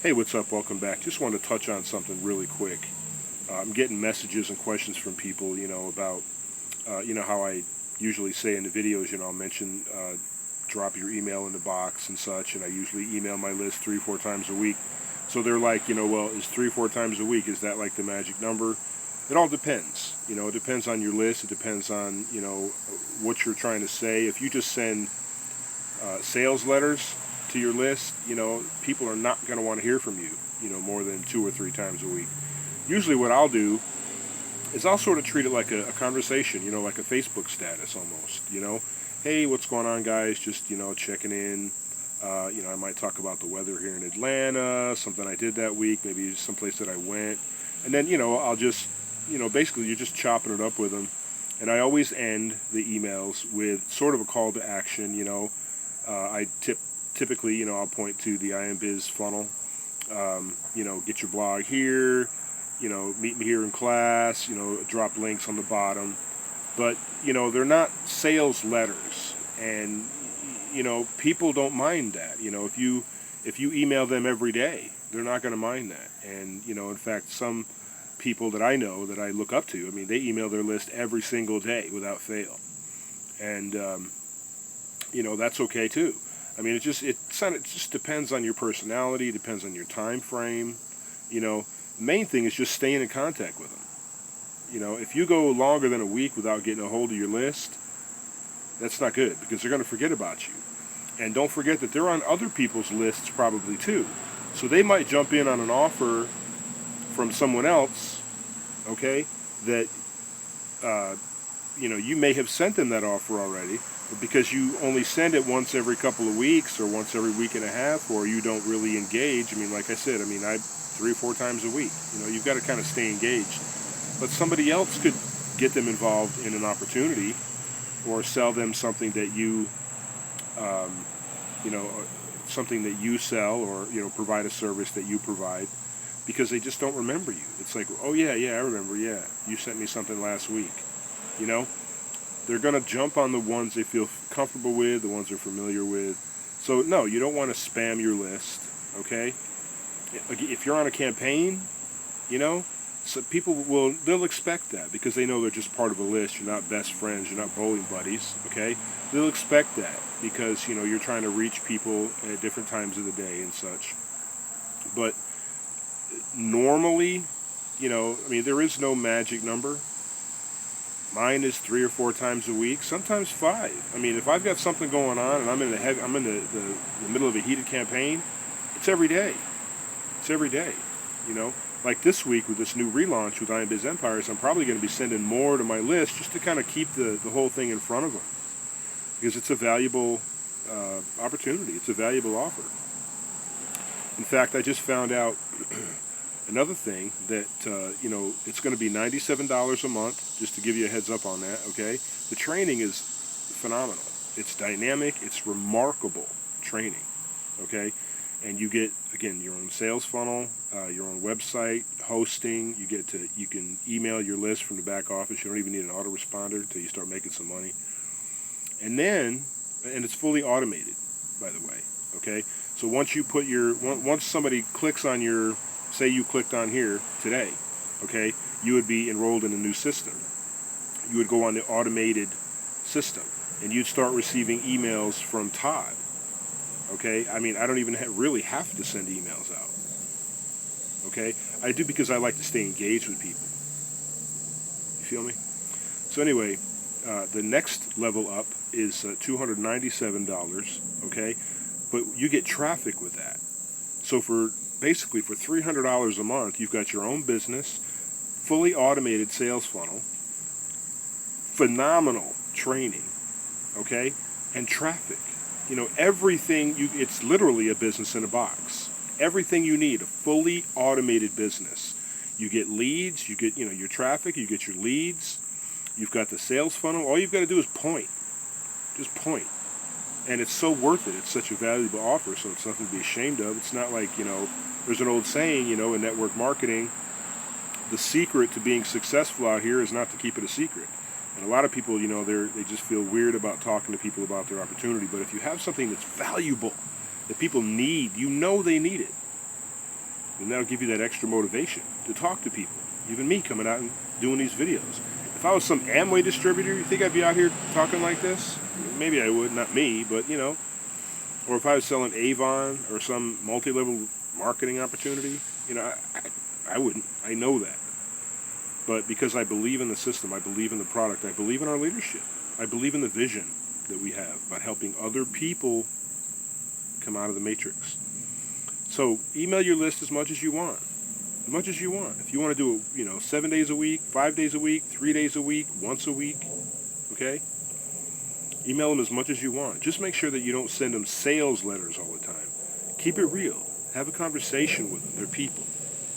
Hey, what's up? Welcome back. Just wanted to touch on something really quick. I'm getting messages and questions from people, about, how I usually say in the videos, I'll mention, drop your email in the box and such, and I usually email my list 3 or 4 times a week. So they're like, well, is 3 or 4 times a week, is that like the magic number? It all depends. It depends on your list. It depends on, what you're trying to say. If you just send sales letters to your list, people are not going to want to hear from you, more than 2 or 3 times a week. Usually what I'll do is I'll sort of treat it like a conversation, like a Facebook status almost, Hey, what's going on, guys? Just, checking in. I might talk about the weather here in Atlanta, something I did that week, maybe someplace that I went. And then, I'll just, basically you're just chopping it up with them. And I always end the emails with sort of a call to action, I typically, I'll point to the IMBiz funnel. Get your blog here, meet me here in class, drop links on the bottom. But, they're not sales letters. And, people don't mind that. If you email them every day, they're not going to mind that. And, in fact, some people that I know that I look up to, I mean, they email their list every single day without fail. And, that's okay too. I mean, it just depends on your personality, depends on your time frame. The main thing is just staying in contact with them. If you go longer than a week without getting a hold of your list, that's not good because they're going to forget about you. And don't forget that they're on other people's lists probably too. So they might jump in on an offer from someone else, okay, that, you may have sent them that offer already, but because you only send it once every couple of weeks or once every week and a half, or you don't really engage. I mean, like I said, I 3 or 4 times a week. You've got to kind of stay engaged. But somebody else could get them involved in an opportunity or sell them something that um, something that you sell or, provide a service that you provide because they just don't remember you. It's like, oh, yeah, I remember, yeah, you sent me something last week. They're going to jump on the ones they feel comfortable with, the ones they're familiar with. So, no, you don't want to spam your list, okay? If you're on a campaign, so they'll expect that because they know they're just part of a list. You're not best friends, you're not bowling buddies, okay? They'll expect that because, you're trying to reach people at different times of the day and such. But normally, there is no magic number. Mine is 3 or 4 times a week, sometimes 5. I mean, if I've got something going on and I'm in the middle of a heated campaign, it's every day. It's every day, Like this week with this new relaunch with IMBiz Empires, I'm probably going to be sending more to my list just to kind of keep the whole thing in front of them because it's a valuable opportunity. It's a valuable offer. In fact, I just found out another thing that, it's going to be $97 a month, just to give you a heads up on that, okay? The training is phenomenal. It's dynamic. It's remarkable training, okay? And you get, again, your own sales funnel, your own website, hosting. You can email your list from the back office. You don't even need an autoresponder until you start making some money. And it's fully automated, by the way, okay? So once somebody clicks on say you clicked on here today, okay, you would be enrolled in a new system. You would go on the automated system, and you'd start receiving emails from Todd, okay? I mean, I don't even really have to send emails out, okay? I do because I like to stay engaged with people. You feel me? So anyway, the next level up is $297, okay? But you get traffic with that. So basically for $300 a month, you've got your own business, fully automated sales funnel, phenomenal training, okay, and traffic. Everything it's literally a business in a box. Everything you need, a fully automated business. You get leads, you get, your traffic, you get your leads, you've got the sales funnel. All you've got to do is point. Just point. And it's so worth it. It's such a valuable offer, so it's nothing to be ashamed of. It's not like, there's an old saying, in network marketing, the secret to being successful out here is not to keep it a secret. And a lot of people, they just feel weird about talking to people about their opportunity. But if you have something that's valuable, that people need, they need it. And that'll give you that extra motivation to talk to people. Even me coming out and doing these videos. If I was some Amway distributor, you think I'd be out here talking like this? Maybe I would, not me, but you know. Or if I was selling Avon or some multi-level marketing opportunity, you know, I wouldn't. I know that. But because I believe in the system, I believe in the product, I believe in our leadership, I believe in the vision that we have about helping other people come out of the matrix. So email your list as much as you want. As much as you want. If you want to do it, you know, 7 days a week, 5 days a week, 3 days a week, once a week, okay? Email them as much as you want. Just make sure that you don't send them sales letters all the time. Keep it real. Have a conversation with them. They're people.